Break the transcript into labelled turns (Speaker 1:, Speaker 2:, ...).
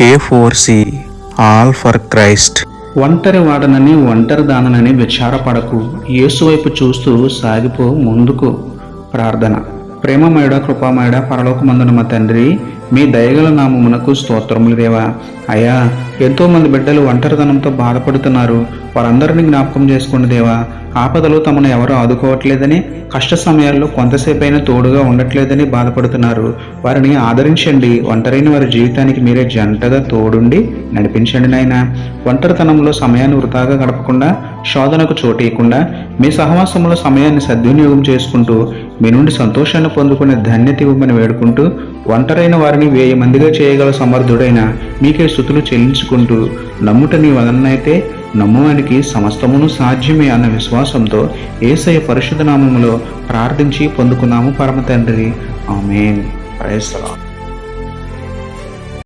Speaker 1: A4C all for Christ.
Speaker 2: ఒంటరి వాడనని ఒంటరి దాననని విచారపడకు, యేసు వైపు చూస్తూ సాగిపో ముందుకు. ప్రార్థన. ప్రేమమయుడ కృపామయుడ పరలోకమందున మా తండ్రి, మీ దయగల నామమునకు స్తోత్రములు దేవా. అయ్యా, ఎంతోమంది బిడ్డలు ఒంటరితనంతో బాధపడుతున్నారు. వారందరినీ జ్ఞాపకం చేసుకోండి దేవా. ఆపదలో తమను ఎవరు ఆదుకోవట్లేదని, కష్ట సమయాల్లో కొంతసేపైనా తోడుగా ఉండట్లేదని బాధపడుతున్నారు. వారిని ఆదరించండి. ఒంటరైన వారి జీవితానికి మీరే జంటగా తోడుండి నడిపించండి నాయన. ఒంటరితనంలో సమయాన్ని వృధాగా గడపకుండా, శోధనకు చోటీయకుండా, మీ సహవాసంలో సమయాన్ని సద్వినియోగం చేసుకుంటూ మీ నుండి సంతోషాన్ని పొందుకునే ధన్యత ఇవ్వమని వేడుకుంటూ, ఒంటరైన వారిని 1000 మందిగా చేయగల సమర్థుడైన మీకే స్తుతులు చెల్లించుకుంటూ, నమ్ముట నీ వలనైతే నమ్మువానికి సమస్తమును సాధ్యమే అన్న విశ్వాసంతో యేసయ్య పరిశుద్ధ నామములో ప్రార్థించి పొందుకున్నాము పరమ తండ్రి. ఆమేన్. Praise the lord.